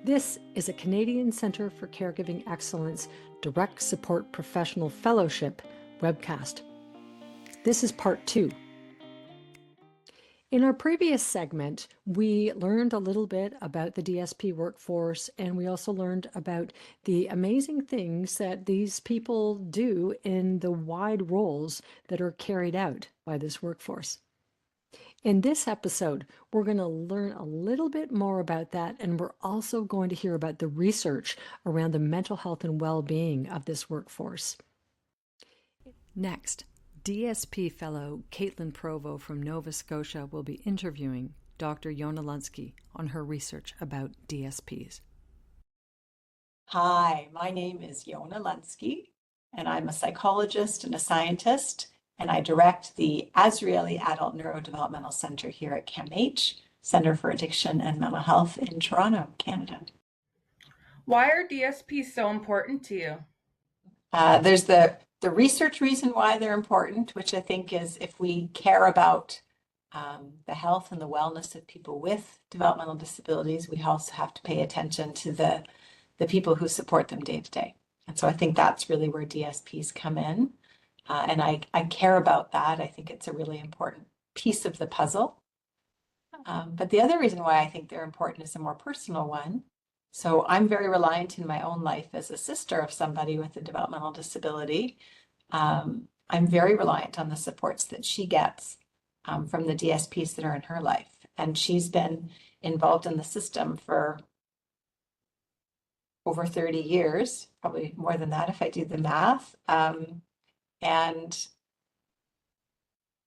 This is a Canadian Centre for Caregiving Excellence Direct Support Professional Fellowship webcast. This is part 2. In our previous segment, we learned a little bit about the DSP workforce, and we also learned about the amazing things that these people do in the wide roles that are carried out by this workforce. In this episode, we're going to learn a little bit more about that, and we're also going to hear about the research around the mental health and well-being of this workforce. Next, DSP fellow Katelyn Provo from Nova Scotia will be interviewing Dr. Yona Lunsky on her research about DSPs. Hi, my name is Yona Lunsky, and I'm a psychologist and a scientist, and I direct the Azrieli Adult Neurodevelopmental Center here at CAMH, Center for Addiction and Mental Health in Toronto, Canada. Why are DSPs so important to you? There's the research reason why they're important, which I think is if we care about the health and the wellness of people with developmental disabilities, we also have to pay attention to the people who support them day to day. And so I think that's really where DSPs come in. And I care about that. I think it's a really important piece of the puzzle. But the other reason why I think they're important is a more personal one. So I'm very reliant in my own life as a sister of somebody with a developmental disability. I'm very reliant on the supports that she gets from the DSPs that are in her life. And she's been involved in the system for over 30 years, probably more than that if I do the math. And,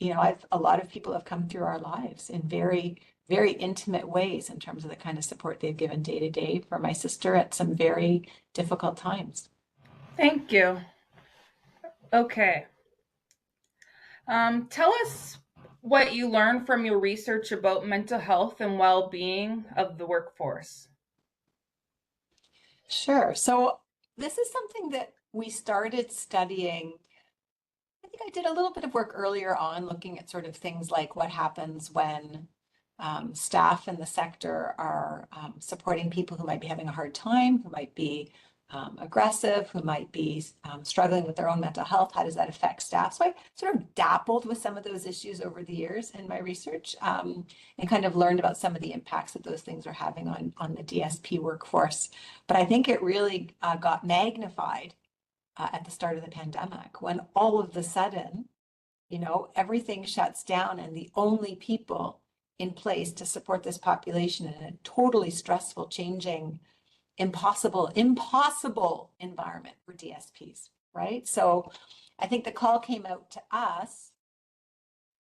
you know, a lot of people have come through our lives in very, very intimate ways in terms of the kind of support they've given day to day for my sister at some very difficult times. Thank you. Okay. Tell us what you learned from your research about mental health and well-being of the workforce. Sure. So this is something that we started studying. I think I did a little bit of work earlier on looking at sort of things like what happens when staff in the sector are supporting people who might be having a hard time, who might be aggressive, who might be struggling with their own mental health. How does that affect staff? So I sort of dabbled with some of those issues over the years in my research and kind of learned about some of the impacts that those things are having on the DSP workforce. But I think it really got magnified at the start of the pandemic, when all of a sudden, you know, everything shuts down and the only people in place to support this population in a totally stressful, changing, impossible environment for DSPs, right? So I think the call came out to us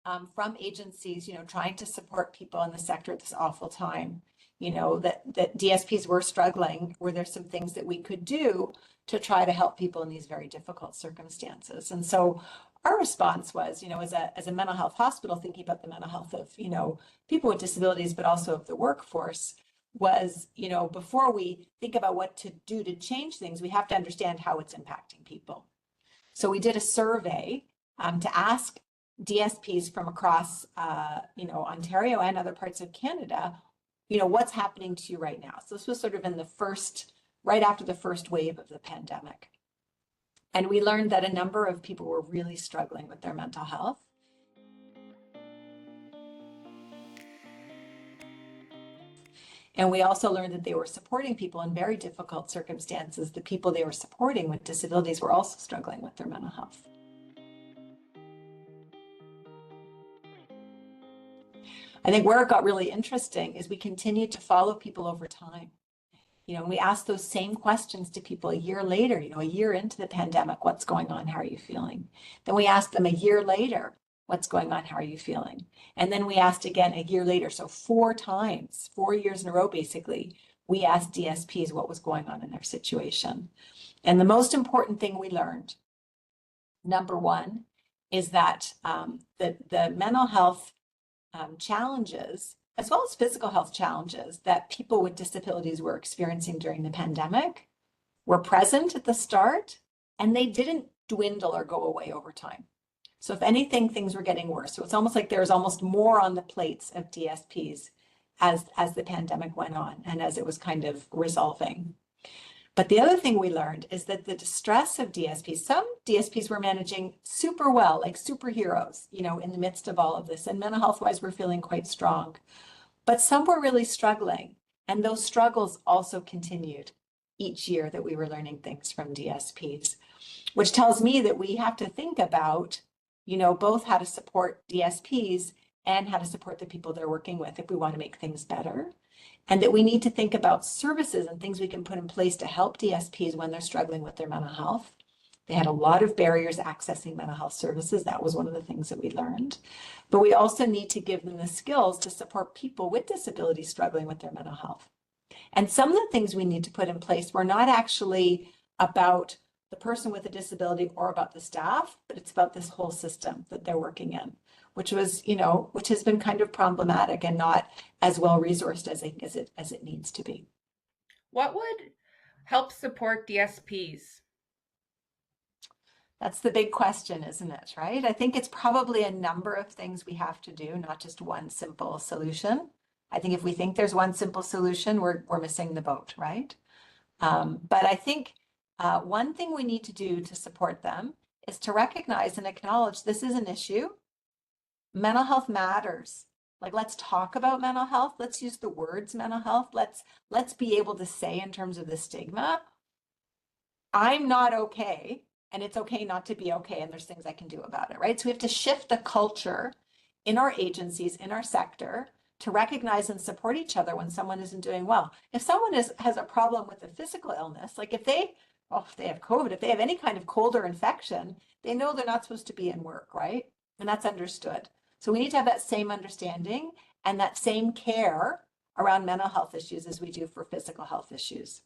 from agencies, you know, trying to support people in the sector at this awful time, you know, that DSPs were struggling. Were there some things that we could do to try to help people in these very difficult circumstances? And so our response was, you know, as a mental health hospital, thinking about the mental health of, you know, people with disabilities, but also of the workforce, was, you know, before we think about what to do to change things, we have to understand how it's impacting people. So we did a survey to ask DSPs from across, you know, Ontario and other parts of Canada, you know, what's happening to you right now? So this was sort of in the right after the first wave of the pandemic. And we learned that a number of people were really struggling with their mental health. And we also learned that they were supporting people in very difficult circumstances. The people they were supporting with disabilities were also struggling with their mental health. I think where it got really interesting is we continued to follow people over time. You know, we asked those same questions to people a year later, you know, a year into the pandemic, what's going on? How are you feeling? Then we asked them a year later, what's going on? How are you feeling? And then we asked again a year later. So 4 times, 4 years in a row, basically, we asked DSPs what was going on in their situation. And the most important thing we learned, number one, is that the mental health challenges, as well as physical health challenges that people with disabilities were experiencing during the pandemic, were present at the start, and they didn't dwindle or go away over time. So if anything, things were getting worse. So it's almost like there's almost more on the plates of DSPs as the pandemic went on and as it was kind of resolving. But the other thing we learned is that the distress of DSPs, some DSPs were managing super well, like superheroes, in the midst of all of this. And mental health wise, we're feeling quite strong. But some were really struggling. And those struggles also continued each year that we were learning things from DSPs, which tells me that we have to think about, both how to support DSPs and how to support the people they're working with if we want to make things better. And that we need to think about services and things we can put in place to help DSPs when they're struggling with their mental health. They had a lot of barriers accessing mental health services. That was one of the things that we learned. But we also need to give them the skills to support people with disabilities struggling with their mental health. And some of the things we need to put in place were not actually about the person with a disability or about the staff, but it's about this whole system that they're working in, which has been kind of problematic and not as well resourced as it needs to be. What would help support DSPs? That's the big question, isn't it? Right? I think it's probably a number of things we have to do, not just one simple solution. I think if we think there's one simple solution, we're missing the boat, right? But I think one thing we need to do to support them is to recognize and acknowledge this is an issue. Mental health matters. Like, let's talk about mental health. Let's use the words mental health. Let's be able to say, in terms of the stigma, I'm not okay, and it's okay not to be okay, and there's things I can do about it, right? So we have to shift the culture in our agencies, in our sector, to recognize and support each other when someone isn't doing well. If someone has a problem with a physical illness, like if they have COVID, if they have any kind of cold or infection, they know they're not supposed to be in work, right? And that's understood. So we need to have that same understanding and that same care around mental health issues as we do for physical health issues.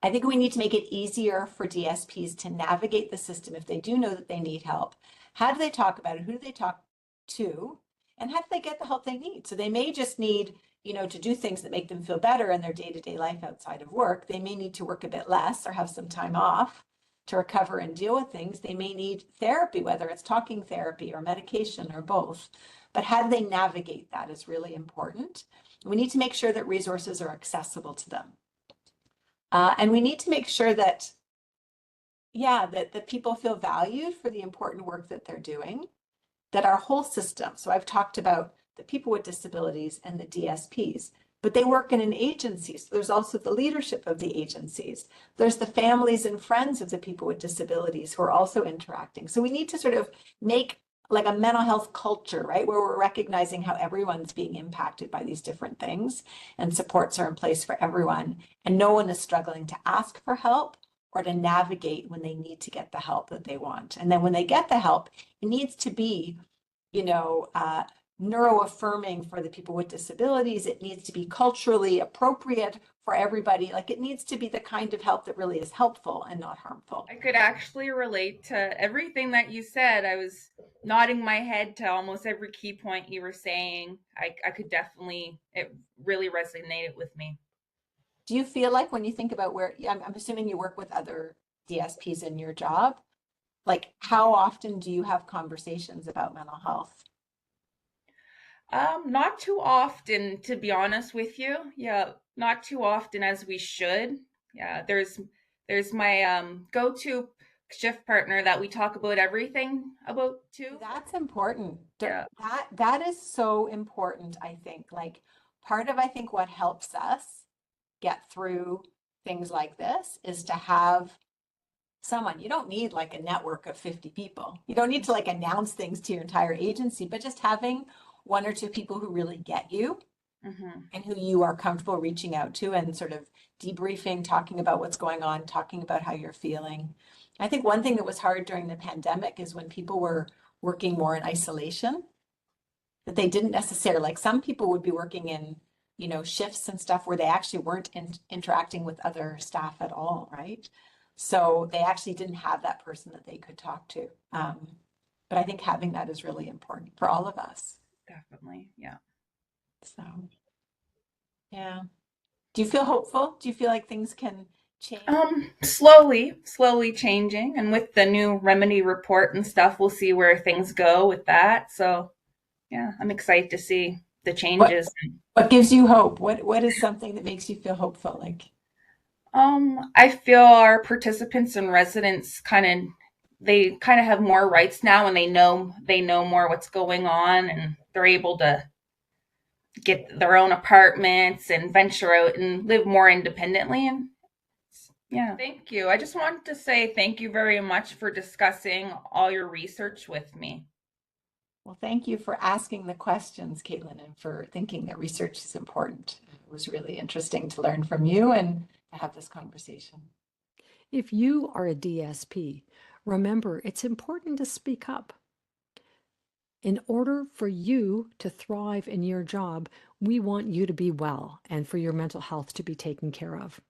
I think we need to make it easier for DSPs to navigate the system if they do know that they need help. How do they talk about it? Who do they talk to? And how do they get the help they need? So they may just need, to do things that make them feel better in their day-to-day life outside of work. They may need to work a bit less or have some time off to recover and deal with things. They may need therapy, whether it's talking therapy or medication or both. But how do they navigate that is really important. We need to make sure that resources are accessible to them. And we need to make sure that people feel valued for the important work that they're doing, that our whole system, so I've talked about the people with disabilities and the DSPs, but they work in an agency. So there's also the leadership of the agencies. There's the families and friends of the people with disabilities who are also interacting. So we need to sort of make like a mental health culture, right? Where we're recognizing how everyone's being impacted by these different things and supports are in place for everyone. And no one is struggling to ask for help or to navigate when they need to get the help that they want. And then when they get the help, it needs to be, neuroaffirming for the people with disabilities. It needs to be culturally appropriate for everybody. Like, it needs to be the kind of help that really is helpful and not harmful. I could actually relate to everything that you said. I was nodding my head to almost every key point you were saying. I could definitely, it really resonated with me. Do you feel like when you think about where, I'm assuming you work with other DSPs in your job, like how often do you have conversations about mental health? Not too often, to be honest with you. Yeah, not too often as we should. Yeah, there's my go-to shift partner that we talk about everything about too. That's important. Yeah. That is so important, I think. Like, part of, I think, what helps us get through things like this is to have someone. You don't need like a network of 50 people. You don't need to like announce things to your entire agency, but just having one or two people who really get you and who you are comfortable reaching out to and sort of debriefing, talking about what's going on, talking about how you're feeling. I think one thing that was hard during the pandemic is when people were working more in isolation, that they didn't necessarily, like some people would be working in, shifts and stuff where they actually weren't interacting with other staff at all, right? So they actually didn't have that person that they could talk to. But I think having that is really important for all of us. Definitely, yeah. So, yeah. Do you feel hopeful? Do you feel like things can change? Slowly changing. And with the new remedy report and stuff, we'll see where things go with that. So, yeah, I'm excited to see the changes. What gives you hope? What is something that makes you feel hopeful? Like, I feel our participants and residents they kind of have more rights now, and they know more what's going on, and they're able to get their own apartments and venture out and live more independently. And yeah, thank you. I just wanted to say thank you very much for discussing all your research with me. well, thank you for asking the questions, Katelyn, and for thinking that research is important. It was really interesting to learn from you and to have this conversation. If you are a DSP, remember it's important to speak up. In order for you to thrive in your job, we want you to be well and for your mental health to be taken care of.